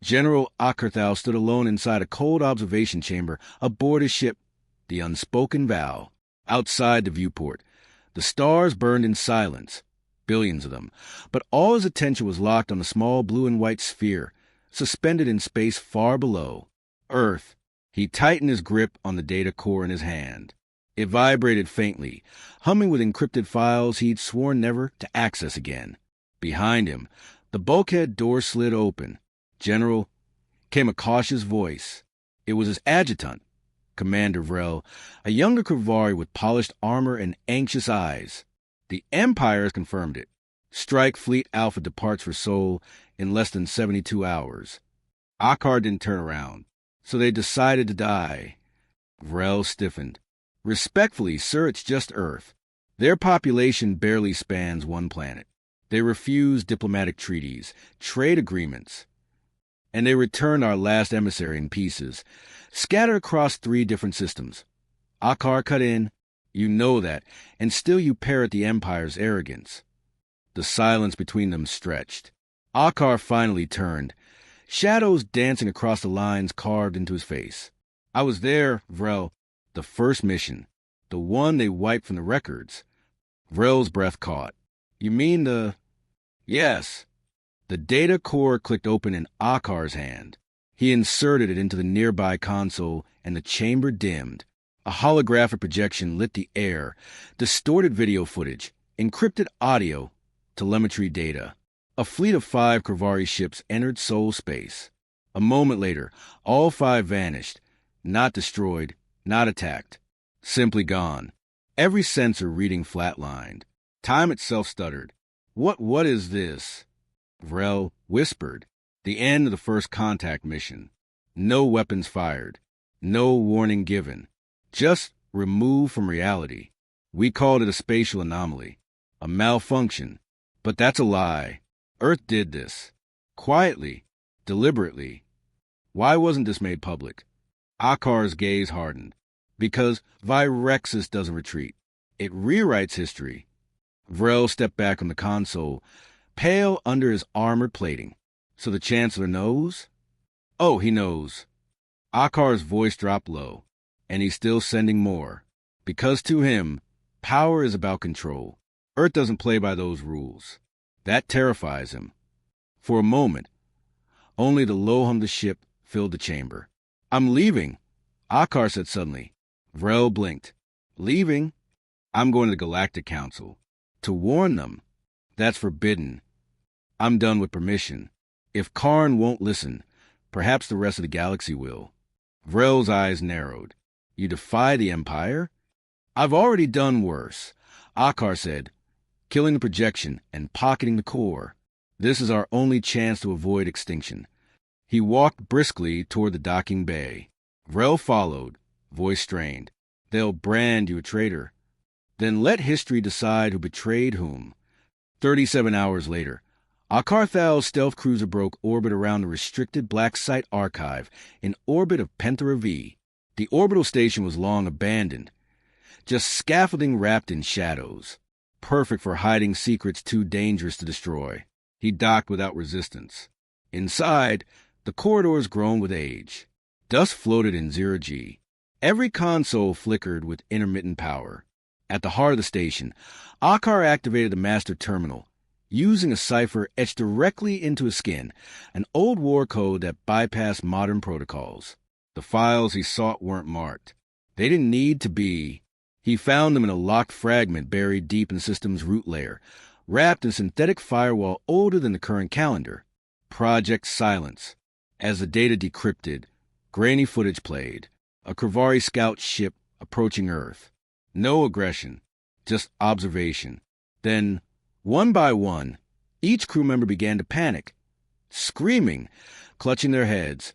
General Akerthal stood alone inside a cold observation chamber aboard his ship, the Unspoken Vow. Outside the viewport, the stars burned in silence, billions of them, but all his attention was locked on the small blue and white sphere, suspended in space far below. Earth. He tightened his grip on the data core in his hand. It vibrated faintly, humming with encrypted files he'd sworn never to access again. Behind him, the bulkhead door slid open. "General," came a cautious voice. It was his adjutant, Commander Vrel, a younger Krivari with polished armor and anxious eyes. "The Empire has confirmed it. Strike Fleet Alpha departs for Sol in less than 72 hours. Akar didn't turn around, so they decided to die." Vrel stiffened. "Respectfully, sir, it's just Earth. Their population barely spans one planet. They refuse diplomatic treaties, trade agreements, and they returned our last emissary in pieces, scattered across 3 different systems. Akar cut in. You know that, and still you parrot the Empire's arrogance." The silence between them stretched. Akar finally turned, shadows dancing across the lines carved into his face. "I was there, Vrel. The first mission. The one they wiped from the records." Vrel's breath caught. "You mean the—" "Yes." The data core clicked open in Akar's hand. He inserted it into the nearby console, and the chamber dimmed. A holographic projection lit the air, distorted video footage, encrypted audio, telemetry data. A fleet of 5 Krivari ships entered Sol space. A moment later, all 5 vanished, not destroyed, not attacked, simply gone. Every sensor reading flatlined. Time itself stuttered. What is this?" Vrel whispered. "The end of the first contact mission. No weapons fired. No warning given. Just removed from reality. We called it a spatial anomaly. A malfunction. But that's a lie. Earth did this. Quietly. Deliberately. Why wasn't this made public?" Akar's gaze hardened. "Because Virexis doesn't retreat. It rewrites history." Vrel stepped back on the console, pale under his armored plating. "So the Chancellor knows?" "Oh, he knows." Akar's voice dropped low. "And he's still sending more. Because to him, power is about control. Earth doesn't play by those rules. That terrifies him." For a moment, only the low hum of the ship filled the chamber. "I'm leaving," Akar said suddenly. Vrel blinked. "Leaving? I'm going to the Galactic Council. To warn them. That's forbidden. I'm done with permission. If Karn won't listen, perhaps the rest of the galaxy will." Vrel's eyes narrowed. "You defy the Empire?" "I've already done worse," Akar said, "killing the projection and pocketing the core. This is our only chance to avoid extinction." He walked briskly toward the docking bay. Vrel followed, voice strained. "They'll brand you a traitor. Then let history decide who betrayed whom." 37 hours later, Akarthal's stealth cruiser broke orbit around the restricted Black Site Archive in orbit of Penthera V. The orbital station was long abandoned, just scaffolding wrapped in shadows, perfect for hiding secrets too dangerous to destroy. He docked without resistance. Inside, the corridors groaned with age. Dust floated in zero-G. Every console flickered with intermittent power. At the heart of the station, Akar activated the master terminal, using a cipher etched directly into his skin, an old war code that bypassed modern protocols. The files he sought weren't marked. They didn't need to be. He found them in a locked fragment buried deep in the system's root layer, wrapped in synthetic firewall older than the current calendar. Project Silence. As the data decrypted, grainy footage played. A Krivari scout ship approaching Earth. No aggression, just observation. Then, one by one, each crew member began to panic, screaming, clutching their heads,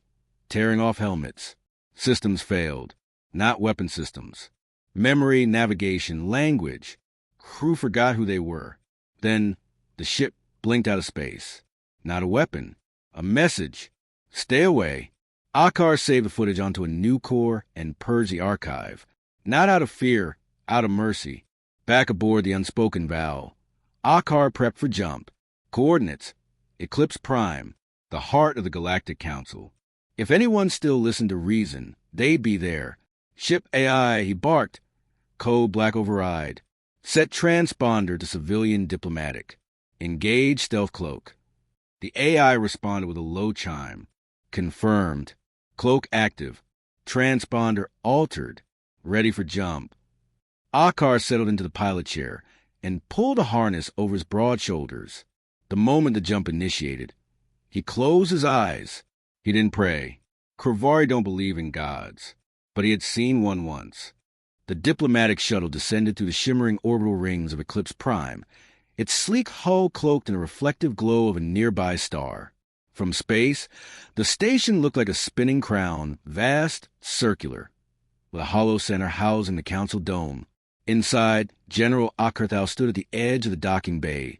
tearing off helmets. Systems failed, not weapon systems. Memory, navigation, language. Crew forgot who they were. Then, the ship blinked out of space. Not a weapon, a message. Stay away. Akar saved the footage onto a new core and purged the archive. Not out of fear, out of mercy. Back aboard the Unspoken Vow, Akar prepped for jump. Coordinates: Eclipse Prime, the heart of the Galactic Council. If anyone still listened to reason, they'd be there. Ship AI, he barked. Code black override. Set transponder to civilian diplomatic. Engage stealth cloak. The AI responded with a low chime. Confirmed. Cloak active. Transponder altered. Ready for jump. Akar settled into the pilot chair and pulled a harness over his broad shoulders. The moment the jump initiated, he closed his eyes. He didn't pray. Kravari don't believe in gods, but he had seen one once. The diplomatic shuttle descended through the shimmering orbital rings of Eclipse Prime, its sleek hull cloaked in the reflective glow of a nearby star. From space, the station looked like a spinning crown, vast, circular, with a hollow center housing the council dome. Inside, General Akarthal stood at the edge of the docking bay,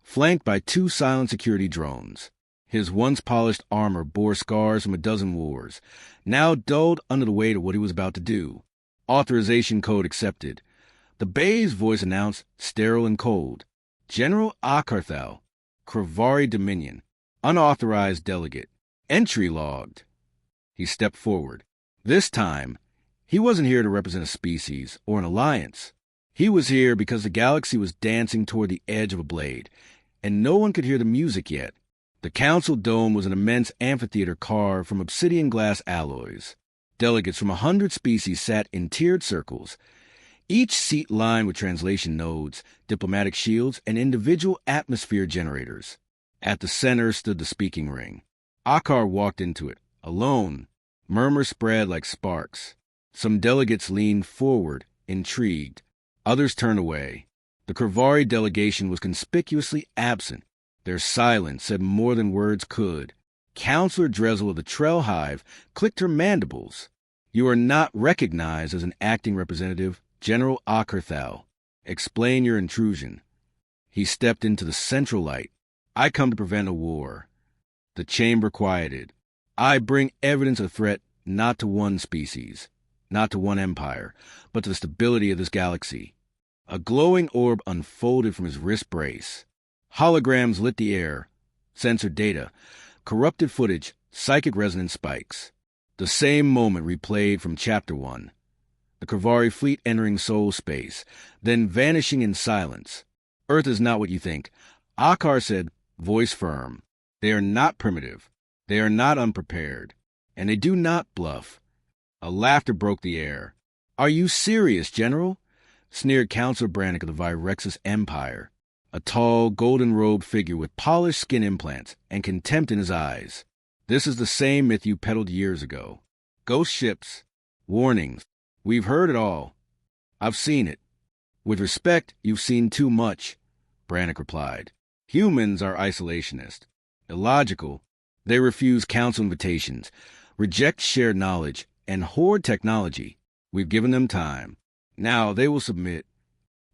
flanked by 2 silent security drones. His once-polished armor bore scars from a dozen wars, now dulled under the weight of what he was about to do. Authorization code accepted. The bay's voice announced, sterile and cold, General Akarthal, Kravari Dominion, unauthorized delegate, entry logged. He stepped forward. This time, he wasn't here to represent a species or an alliance. He was here because the galaxy was dancing toward the edge of a blade, and no one could hear the music yet. The council dome was an immense amphitheater carved from obsidian glass alloys. Delegates from 100 species sat in tiered circles, each seat lined with translation nodes, diplomatic shields, and individual atmosphere generators. At the center stood the speaking ring. Akar walked into it, alone. Murmurs spread like sparks. Some delegates leaned forward, intrigued. Others turned away. The Kravari delegation was conspicuously absent. Their silence said more than words could. Counselor Drezel of the Trell Hive clicked her mandibles. You are not recognized as an acting representative, General Akarthal. Explain your intrusion. He stepped into the central light. I come to prevent a war. The chamber quieted. I bring evidence of threat not to one species, not to one empire, but to the stability of this galaxy. A glowing orb unfolded from his wrist brace. Holograms lit the air, censored data, corrupted footage, psychic resonance spikes. The same moment replayed from Chapter 1. The Kravari fleet entering soul space, then vanishing in silence. Earth is not what you think. Akar said, voice firm. They are not primitive. They are not unprepared. And they do not bluff. A laughter broke the air. Are you serious, General? Sneered Counselor Brannick of the Virexis Empire, a tall, golden-robed figure with polished skin implants and contempt in his eyes. This is the same myth you peddled years ago. Ghost ships, warnings. We've heard it all. I've seen it. With respect, you've seen too much, Brannick replied. Humans are isolationist, illogical. They refuse council invitations, reject shared knowledge, and hoard technology. We've given them time. Now they will submit.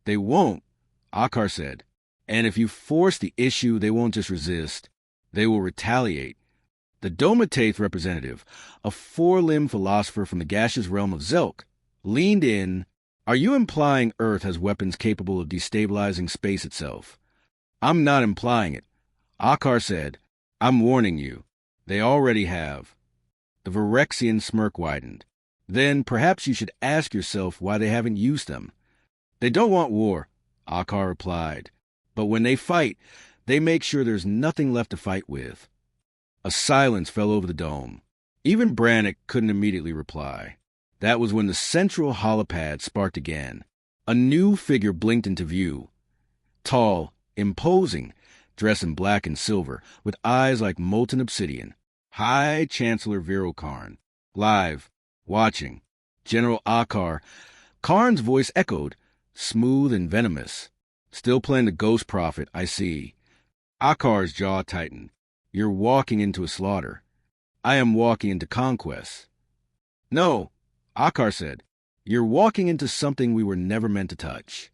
They won't, Akar said. And if you force the issue, they won't just resist. They will retaliate. The Domataith representative, a 4-limbed philosopher from the gaseous realm of Zelk, leaned in. Are you implying Earth has weapons capable of destabilizing space itself? I'm not implying it. Akar said, I'm warning you. They already have. The Virexian smirk widened. Then perhaps you should ask yourself why they haven't used them. They don't want war, Akar replied. But when they fight, they make sure there's nothing left to fight with. A silence fell over the dome. Even Brannick couldn't immediately reply. That was when the central holopad sparked again. A new figure blinked into view. Tall, imposing, dressed in black and silver, with eyes like molten obsidian. High Chancellor Viral Karn. Live. Watching. General Akar. Karn's voice echoed, smooth and venomous. Still playing the ghost prophet, I see. Akar's jaw tightened. You're walking into a slaughter. I am walking into conquest. No, Akar said. You're walking into something we were never meant to touch.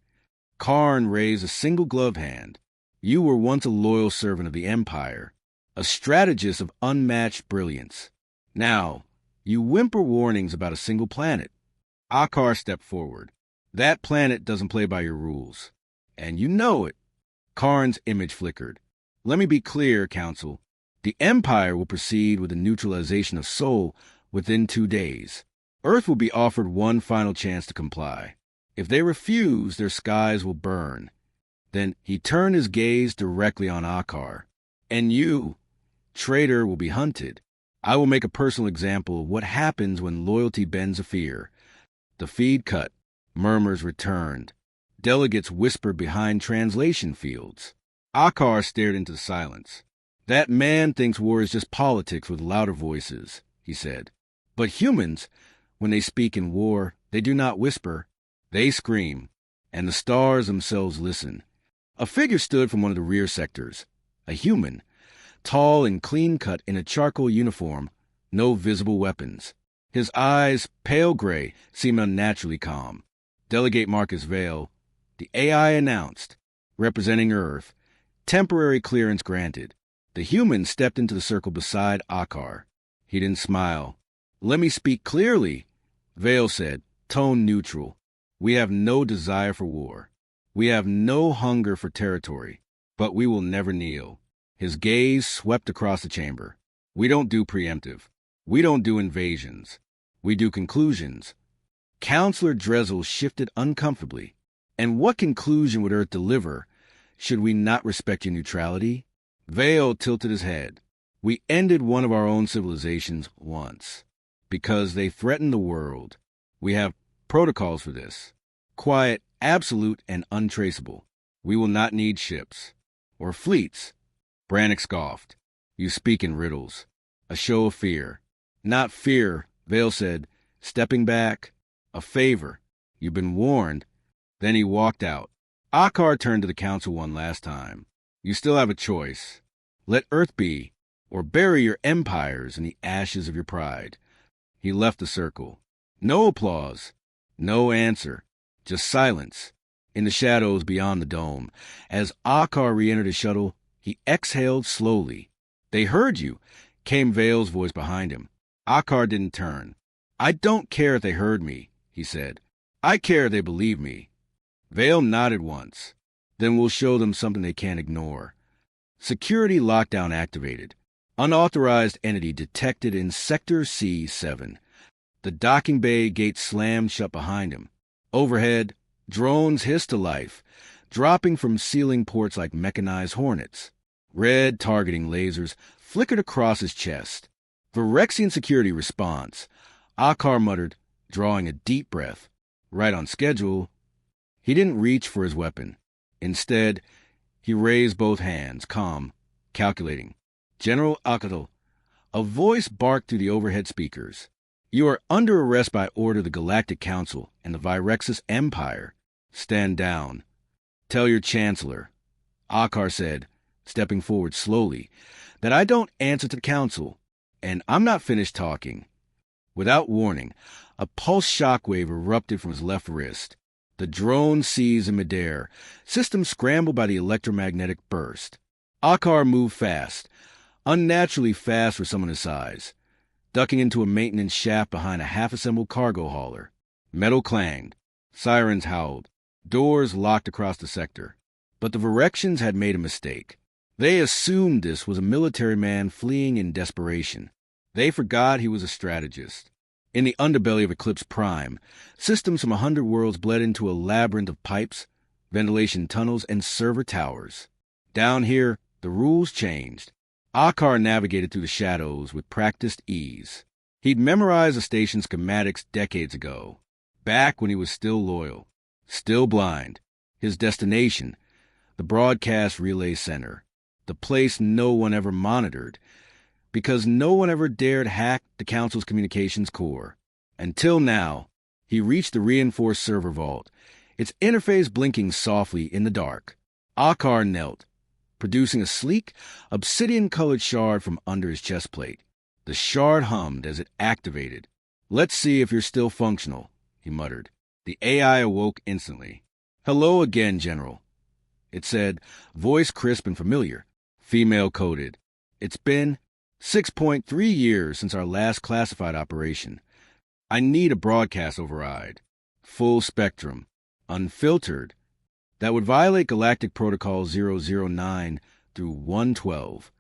Karn raised a single gloved hand. You were once a loyal servant of the Empire, a strategist of unmatched brilliance. Now, you whimper warnings about a single planet. Akar stepped forward. That planet doesn't play by your rules. And you know it. Karn's image flickered. Let me be clear, Council. The Empire will proceed with the neutralization of Sol within 2 days. Earth will be offered one final chance to comply. If they refuse, their skies will burn. Then he turned his gaze directly on Akar. And you, traitor, will be hunted. I will make a personal example of what happens when loyalty bends a fear. The feed cut. Murmurs returned. Delegates whispered behind translation fields. Akar stared into the silence. That man thinks war is just politics with louder voices, he said. But humans, when they speak in war, they do not whisper. They scream, and the stars themselves listen. A figure stood from one of the rear sectors. A human, tall and clean-cut in a charcoal uniform, no visible weapons. His eyes, pale gray, seemed unnaturally calm. Delegate Marcus Vale, the AI announced, representing Earth, temporary clearance granted. The human stepped into the circle beside Akar. He didn't smile. Let me speak clearly, Vale said, tone neutral. We have no desire for war. We have no hunger for territory, but we will never kneel. His gaze swept across the chamber. We don't do preemptive. We don't do invasions. We do conclusions. Counselor Dressel shifted uncomfortably. And what conclusion would Earth deliver? Should we not respect your neutrality? Vale tilted his head. We ended one of our own civilizations once, because they threatened the world. We have protocols for this. Quiet, absolute, and untraceable. We will not need ships. Or fleets. Brannick scoffed. You speak in riddles. A show of fear. Not fear, Vale said, stepping back. A favor. You've been warned. Then he walked out. Akar turned to the council one last time. You still have a choice. Let Earth be, or bury your empires in the ashes of your pride. He left the circle. No applause. No answer. Just silence. In the shadows beyond the dome, as Akar re-entered his shuttle, he exhaled slowly. They heard you, came Vale's voice behind him. Akar didn't turn. I don't care if they heard me, he said. I care if they believe me. Vale nodded once. Then we'll show them something they can't ignore. Security lockdown activated. Unauthorized entity detected in Sector C7. The docking bay gate slammed shut behind him. Overhead, drones hissed to life, dropping from ceiling ports like mechanized hornets. Red targeting lasers flickered across his chest. Virexian security response. Akar muttered, drawing a deep breath. Right on schedule. He didn't reach for his weapon. Instead, he raised both hands, calm, calculating. General Akadal, a voice barked through the overhead speakers. You are under arrest by order of the Galactic Council and the Virexis Empire. Stand down. Tell your chancellor, Akar said, stepping forward slowly, that I don't answer to the council, and I'm not finished talking. Without warning, a pulse shockwave erupted from his left wrist. The drone seized in midair, system scrambled by the electromagnetic burst. Akar moved fast, unnaturally fast for someone his size, ducking into a maintenance shaft behind a half-assembled cargo hauler. Metal clanged. Sirens howled. Doors locked across the sector. But the Virexians had made a mistake. They assumed this was a military man fleeing in desperation. They forgot he was a strategist. In the underbelly of Eclipse Prime, systems from 100 worlds bled into a labyrinth of pipes, ventilation tunnels, and server towers. Down here, the rules changed. Akar navigated through the shadows with practiced ease. He'd memorized the station's schematics decades ago, back when he was still loyal, still blind. His destination, the broadcast relay center, the place no one ever monitored, because no one ever dared hack the Council's communications core. Until now, he reached the reinforced server vault, its interface blinking softly in the dark. Akar knelt, producing a sleek, obsidian-colored shard from under his chest plate. The shard hummed as it activated. Let's see if you're still functional, he muttered. The AI awoke instantly. Hello again, General. It said, voice crisp and familiar, female-coded. It's been 6.3 years since our last classified operation. I need a broadcast override. Full spectrum. Unfiltered. That would violate Galactic Protocol 009 through 112.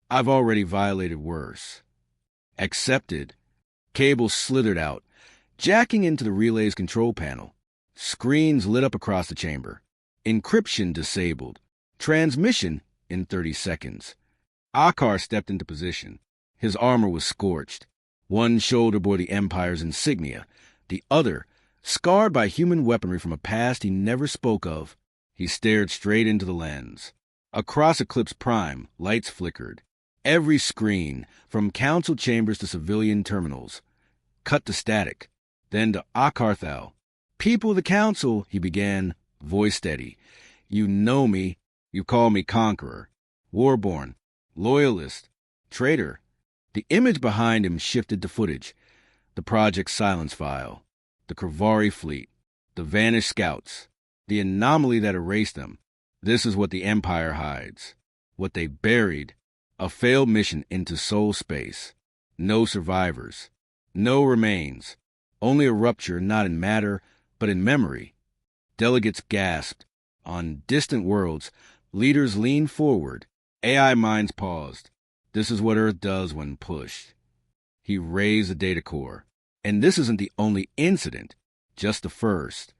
I've already violated worse. Accepted. Cable slithered out, jacking into the relay's control panel. Screens lit up across the chamber. Encryption disabled. Transmission in 30 seconds. Akar stepped into position. His armor was scorched. One shoulder bore the Empire's insignia. The other, scarred by human weaponry from a past he never spoke of. He stared straight into the lens. Across Eclipse Prime, lights flickered. Every screen, from council chambers to civilian terminals, cut to static. Then to Akarthal. "People of the council," he began, voice steady. "You know me. You call me Conqueror, Warborn, Loyalist, Traitor." The image behind him shifted to footage. The Project Silence file. The Kravari fleet. The vanished scouts. The anomaly that erased them. This is what the Empire hides. What they buried. A failed mission into soul space. No survivors. No remains. Only a rupture not in matter, but in memory. Delegates gasped. On distant worlds, leaders leaned forward. AI minds paused. This is what Earth does when pushed. He raised the data core. And this isn't the only incident, just the first.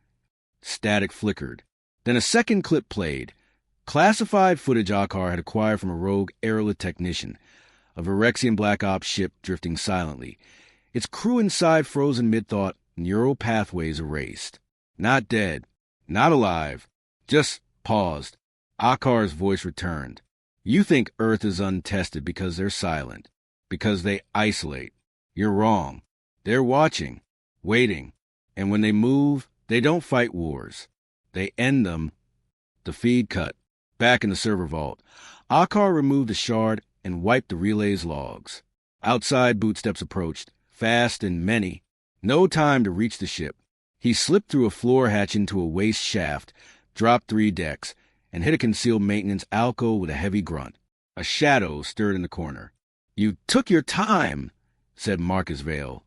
Static flickered. Then a second clip played. Classified footage Akar had acquired from a rogue aerolith technician, a Virexian Black Ops ship drifting silently. Its crew inside frozen mid-thought, neural pathways erased. Not dead, not alive, just paused. Akar's voice returned. "You think Earth is untested because they're silent, because they isolate. You're wrong. They're watching, waiting, and when they move, they don't fight wars. They end them." The feed cut. Back in the server vault, Akar removed the shard and wiped the relay's logs. Outside, bootsteps approached, fast and many. No time to reach the ship. He slipped through a floor hatch into a waste shaft, dropped 3 decks, and hit a concealed maintenance alcove with a heavy grunt. A shadow stirred in the corner. "You took your time," said Marcus Vale,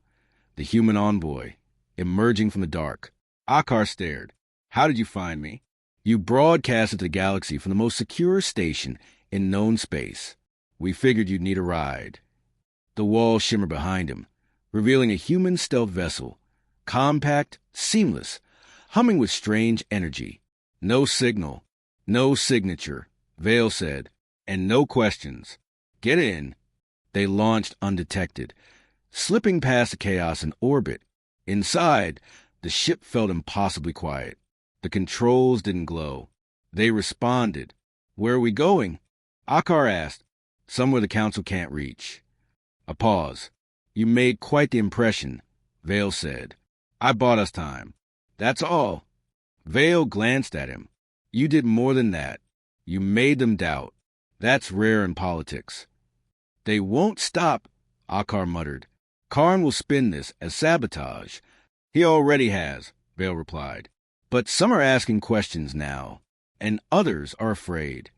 the human envoy, emerging from the dark. Akar stared. "How did you find me?" "You broadcasted to the galaxy from the most secure station in known space. We figured you'd need a ride." The walls shimmered behind him, revealing a human stealth vessel, compact, seamless, humming with strange energy. "No signal, no signature," Vale said, "and no questions. Get in." They launched undetected, slipping past the chaos in orbit. Inside, the ship felt impossibly quiet. The controls didn't glow. They responded. "Where are we going?" Akar asked. "Somewhere the council can't reach." A pause. "You made quite the impression," Vale said. "I bought us time. That's all." Vale glanced at him. "You did more than that. You made them doubt. That's rare in politics." "They won't stop," Akar muttered. "Karn will spin this as sabotage." "He already has," Vale replied. "But some are asking questions now, and others are afraid."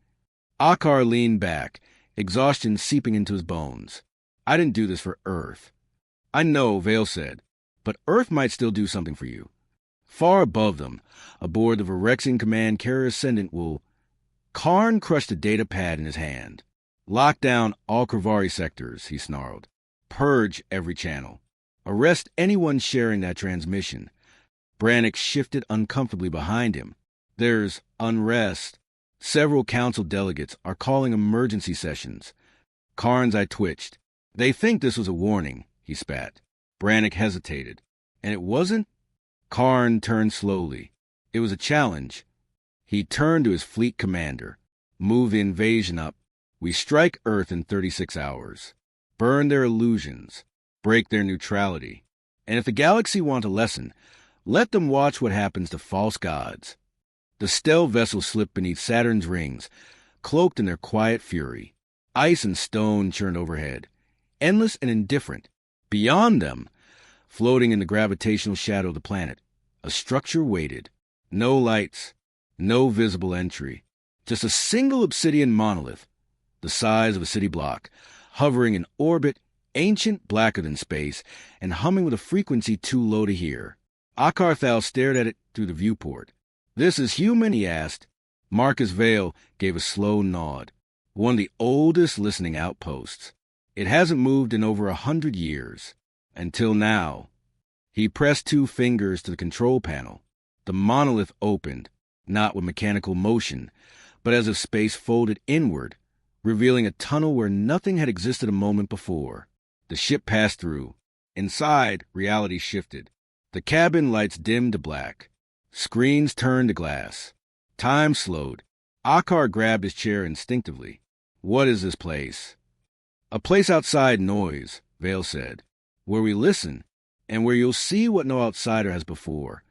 Akar leaned back, exhaustion seeping into his bones. "I didn't do this for Earth." "I know," Vale said, "but Earth might still do something for you. Far above them, aboard the Virexian Command Carrier Ascendant will—" Karn crushed a data pad in his hand. "Lock down all Kravari sectors," he snarled. "Purge every channel. Arrest anyone sharing that transmission." Brannick shifted uncomfortably behind him. "There's unrest. Several council delegates are calling emergency sessions." Karn's eye twitched. "They think this was a warning," he spat. Brannick hesitated. "And it wasn't?" Karn turned slowly. "It was a challenge." He turned to his fleet commander. "Move the invasion up. We strike Earth in 36 hours. Burn their illusions. Break their neutrality. And if the galaxy want a lesson, let them watch what happens to false gods." The stealth vessel slipped beneath Saturn's rings, cloaked in their quiet fury. Ice and stone churned overhead, endless and indifferent. Beyond them, floating in the gravitational shadow of the planet, a structure waited. No lights, no visible entry. Just a single obsidian monolith, the size of a city block, hovering in orbit, ancient, blacker than space, and humming with a frequency too low to hear. Akarthal stared at it through the viewport. "This is human?" he asked. Marcus Vale gave a slow nod. one of the oldest listening outposts. It hasn't moved in over 100 years. Until now. He pressed 2 fingers to the control panel. The monolith opened, not with mechanical motion, but as if space folded inward, revealing a tunnel where nothing had existed a moment before. The ship passed through. Inside, reality shifted. The cabin lights dimmed to black. Screens turned to glass. Time slowed. Akar grabbed his chair instinctively. What is this place? A place outside noise, Vale said, where we listen, and where you'll see what no outsider has before.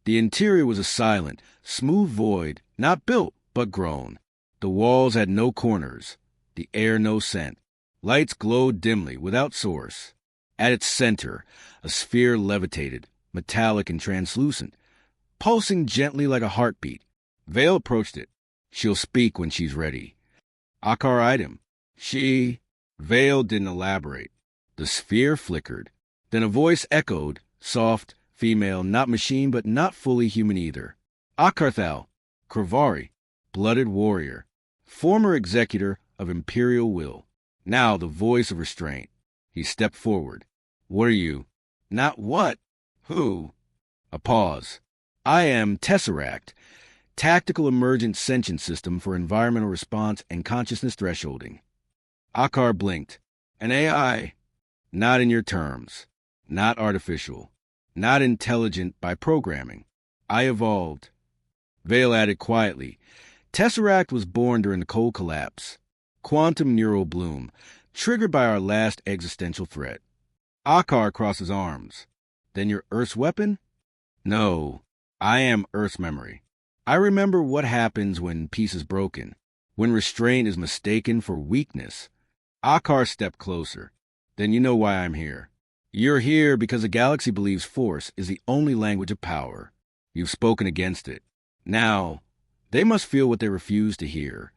The interior was a silent, smooth void, not built, but grown. The walls had no corners, the air no scent. Lights glowed dimly, without source. At its center, a sphere levitated, metallic and translucent, pulsing gently like a heartbeat. Vale approached it. She'll speak when she's ready. Akar eyed him. Vale didn't elaborate. The sphere flickered. Then a voice echoed, soft, female, not machine, but not fully human either. Akarthal, Kravari, blooded warrior, former executor of Imperial Will. Now the voice of restraint. He stepped forward. What are you? Not what? Who? A pause. I am Tesseract, Tactical Emergent Sentient System for Environmental Response and Consciousness Thresholding. Akar blinked. An AI. Not in your terms. Not artificial. Not intelligent by programming. I evolved. Vale added quietly. Tesseract was born during the cold collapse. Quantum neural bloom, triggered by our last existential threat. Akar crossed his arms. Then you're Earth's weapon? No. I am Earth's memory. I remember what happens when peace is broken, when restraint is mistaken for weakness. Akar stepped closer. Then you know why I'm here. You're here because the galaxy believes force is the only language of power. You've spoken against it. Now, they must feel what they refuse to hear.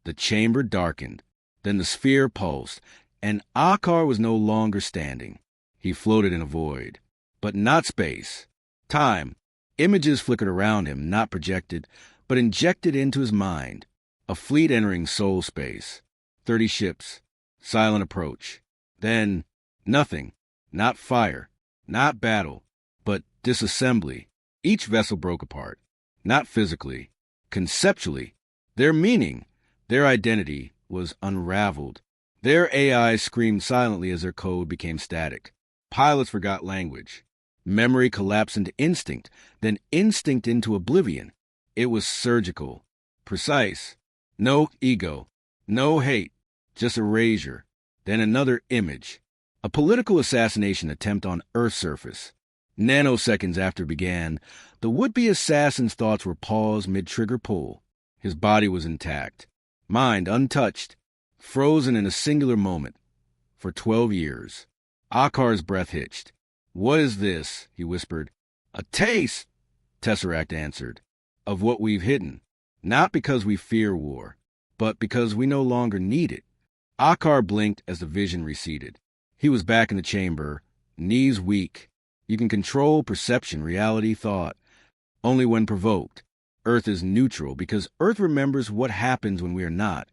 The chamber darkened. Then the sphere pulsed, and Akar was no longer standing. He floated in a void. But not space. Time. Images flickered around him, not projected, but injected into his mind. A fleet entering soul space. 30 ships. Silent approach. Then, nothing. Not fire. Not battle. But disassembly. Each vessel broke apart. Not physically. Conceptually. Their meaning, their identity, was unraveled. Their AI screamed silently as their code became static. Pilots forgot language. Memory collapsed into instinct, then instinct into oblivion. It was surgical. Precise. No ego. No hate. Just erasure. Then another image. A political assassination attempt on Earth's surface. Nanoseconds after it began, the would-be assassin's thoughts were paused mid-trigger pull. His body was intact. Mind untouched. Frozen in a singular moment. For 12 years. Akar's breath hitched. What is this? He whispered. A taste, Tesseract answered, of what we've hidden. Not because we fear war, but because we no longer need it. Akar blinked as the vision receded. He was back in the chamber, knees weak. You can control perception, reality, thought. Only when provoked. Earth is neutral because Earth remembers what happens when we are not.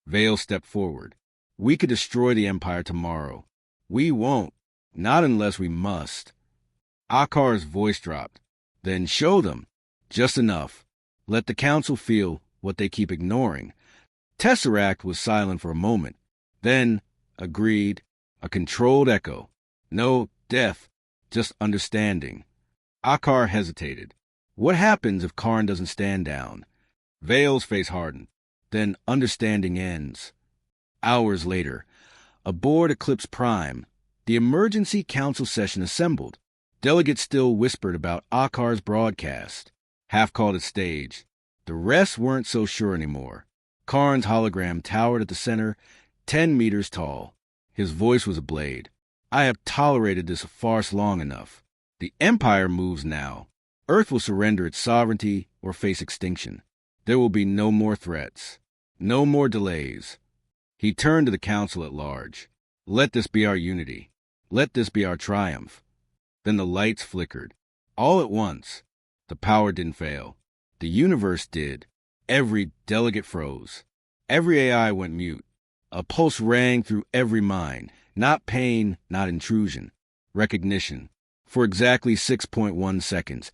Vale stepped forward. We could destroy the Empire tomorrow. We won't. Not unless we must. Akar's voice dropped. Then show them. Just enough. Let the Council feel what they keep ignoring. Tesseract was silent for a moment. Then, agreed, a controlled echo. No death, just understanding. Akar hesitated. What happens if Karn doesn't stand down? Vale's face hardened. Then understanding ends. Hours later, aboard Eclipse Prime, the emergency council session assembled. Delegates still whispered about Akar's broadcast. Half called it staged. The rest weren't so sure anymore. Karn's hologram towered at the center, 10 meters tall. His voice was a blade. I have tolerated this farce long enough. The Empire moves now. Earth will surrender its sovereignty or face extinction. There will be no more threats. No more delays. He turned to the council at large. Let this be our unity. Let this be our triumph. Then the lights flickered. All at once. The power didn't fail. The universe did. Every delegate froze. Every AI went mute. A pulse rang through every mind. Not pain, not intrusion. Recognition. For exactly 6.1 seconds,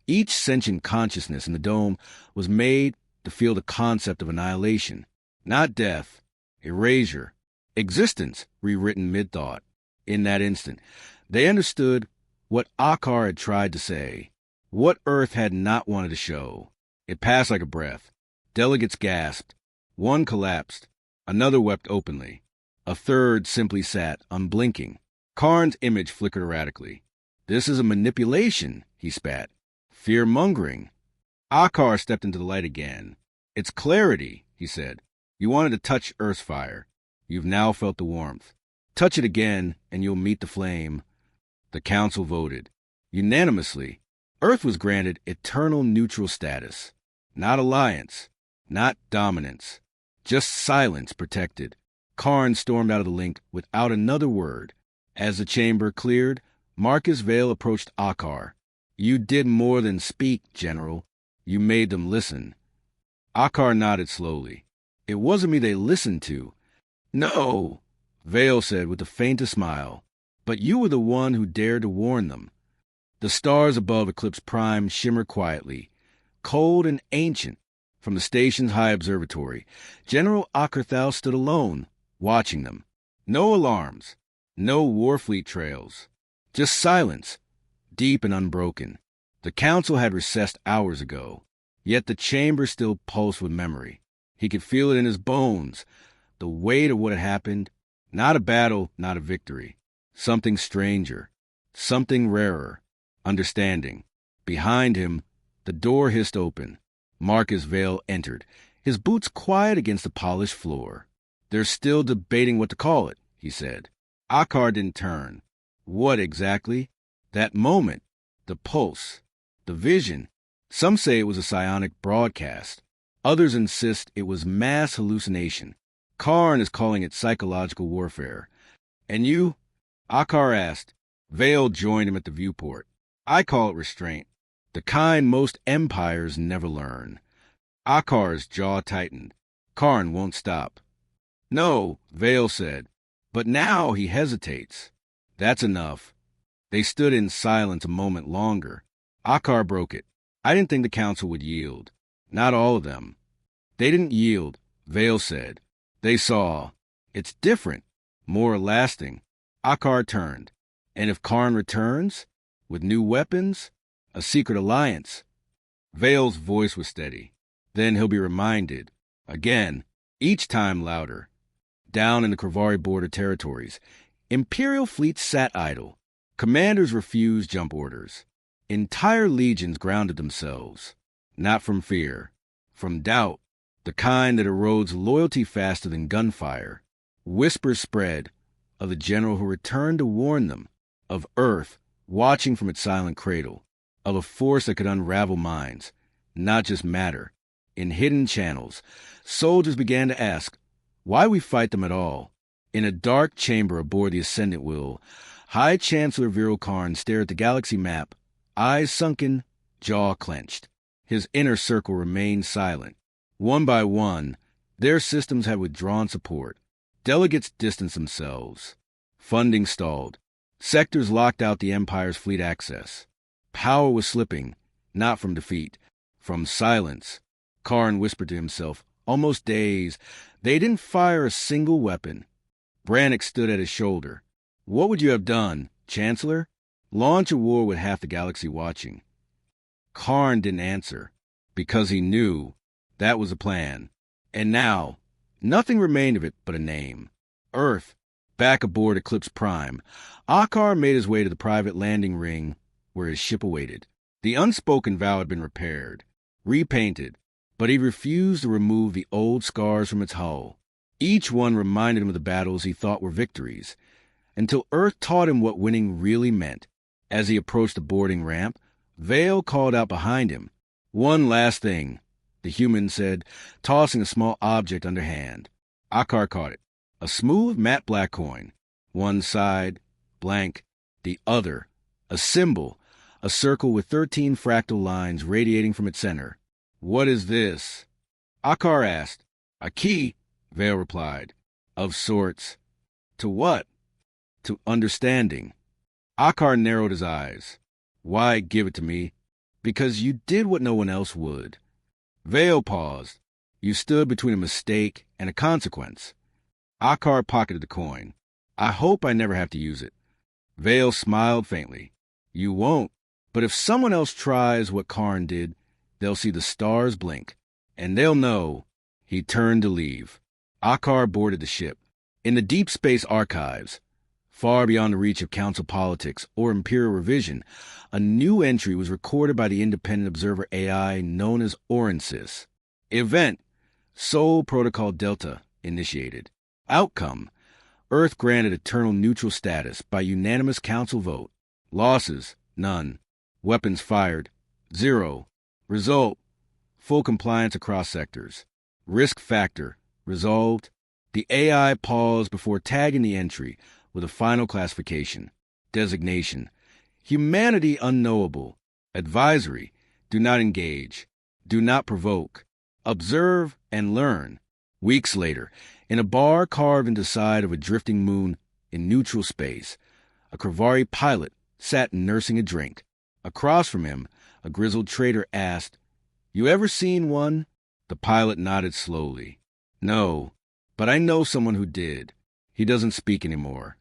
each sentient consciousness in the dome was made to feel the concept of annihilation. Not death. Erasure. Existence rewritten mid-thought. In that instant, they understood what Akar had tried to say, what Earth had not wanted to show. It passed like a breath. Delegates gasped. One collapsed. Another wept openly. A third simply sat, unblinking. Karn's image flickered erratically. "This is a manipulation," he spat. "Fear-mongering." Akar stepped into the light again. "It's clarity," he said. "You wanted to touch Earth's fire. You've now felt the warmth. Touch it again, and you'll meet the flame." The council voted. Unanimously, Earth was granted eternal neutral status. Not alliance, not dominance. Just silence protected. Karn stormed out of the link without another word. As the chamber cleared, Marcus Vale approached Akar. "You did more than speak, General. You made them listen." Akar nodded slowly. "It wasn't me they listened to." "No," Vale said with the faintest smile. "But you were the one who dared to warn them." The stars above Eclipse Prime shimmered quietly, cold and ancient. From the station's high observatory, General Akerthal stood alone, watching them. No alarms, no Warfleet trails, just silence, deep and unbroken. The council had recessed hours ago, yet the chamber still pulsed with memory. He could feel it in his bones, the weight of what had happened. Not a battle, not a victory. Something stranger, something rarer. Understanding. Behind him, the door hissed open. Marcus Vale entered, his boots quiet against the polished floor. "They're still debating what to call it," he said. Akar didn't turn. What exactly? That moment, the pulse, the vision. Some say it was a psionic broadcast. Others insist it was mass hallucination. Karn is calling it psychological warfare. "And you?" Akar asked. Vale joined him at the viewport. "I call it restraint. The kind most empires never learn." Akar's jaw tightened. Karn won't stop. "No," Vale said. But now he hesitates. That's enough. They stood in silence a moment longer. Akar broke it. "I didn't think the council would yield. Not all of them." "They didn't yield," Vale said. "They saw. It's different. More lasting." Akar turned. "And if Karn returns? With new weapons? A secret alliance?" Vale's voice was steady. "Then he'll be reminded. Again. Each time louder." Down in the Kravari border territories, Imperial fleets sat idle. Commanders refused jump orders. Entire legions grounded themselves. Not from fear. From doubt. The kind that erodes loyalty faster than gunfire. Whispers spread of the general who returned to warn them. Of Earth watching from its silent cradle. Of a force that could unravel minds, not just matter. In hidden channels, soldiers began to ask, why we fight them at all? In a dark chamber aboard the Ascendant Wheel, High Chancellor Viral Karn stared at the galaxy map, eyes sunken, jaw clenched. His inner circle remained silent. One by one, their systems had withdrawn support. Delegates distanced themselves. Funding stalled. Sectors locked out the Empire's fleet access. Power was slipping, not from defeat, from silence. Karn whispered to himself, almost dazed. They didn't fire a single weapon. Brannick stood at his shoulder. "What would you have done, Chancellor? Launch a war with half the galaxy watching." Karn didn't answer, because he knew that was the plan. And now, nothing remained of it but a name. Earth, back aboard Eclipse Prime, Akar made his way to the private landing ring where his ship awaited. The unspoken vow had been repaired, repainted, but he refused to remove the old scars from its hull. Each one reminded him of the battles he thought were victories, until Earth taught him what winning really meant. As he approached the boarding ramp, Vale called out behind him. "One last thing," the human said, tossing a small object underhand. Akar caught it. A smooth, matte black coin. One side, blank. The other, a symbol, a circle with 13 fractal lines radiating from its center. "What is this?" Akar asked. "A key," Vale replied. Of sorts. To what? To understanding. Akar narrowed his eyes. Why give it to me? Because you did what no one else would. Vale paused. You stood between a mistake and a consequence. Akar pocketed the coin. I hope I never have to use it. Vale smiled faintly. You won't. But if someone else tries what Karn did, they'll see the stars blink. And they'll know. He turned to leave. Akar boarded the ship. In the Deep Space Archives, far beyond the reach of council politics or Imperial revision, a new entry was recorded by the independent observer AI known as Orensis. Event: Sol Protocol Delta initiated. Outcome: Earth granted eternal neutral status by unanimous council vote. Losses: none. Weapons fired: 0. Result: full compliance across sectors. Risk factor: resolved. The AI paused before tagging the entry with a final classification. Designation: Humanity unknowable. Advisory: do not engage. Do not provoke. Observe and learn. Weeks later, in a bar carved into the side of a drifting moon in neutral space, a Kravari pilot sat nursing a drink. Across from him, a grizzled trader asked, You ever seen one? The pilot nodded slowly. No, but I know someone who did. He doesn't speak anymore.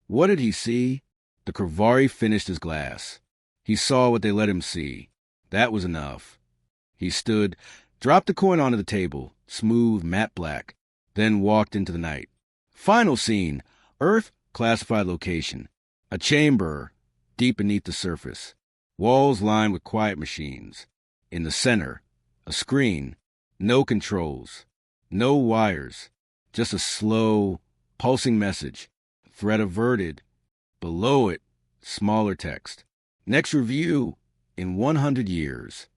What did he see? The Kravari finished his glass. He saw what they let him see. That was enough. He stood, dropped the coin onto the table, smooth, matte black, then walked into the night. Final scene: Earth, classified location. A chamber, deep beneath the surface. Walls lined with quiet machines. In the center, a screen. No controls. No wires. Just a slow, pulsing message. Threat averted. Below it, smaller text. Next review in 100 years.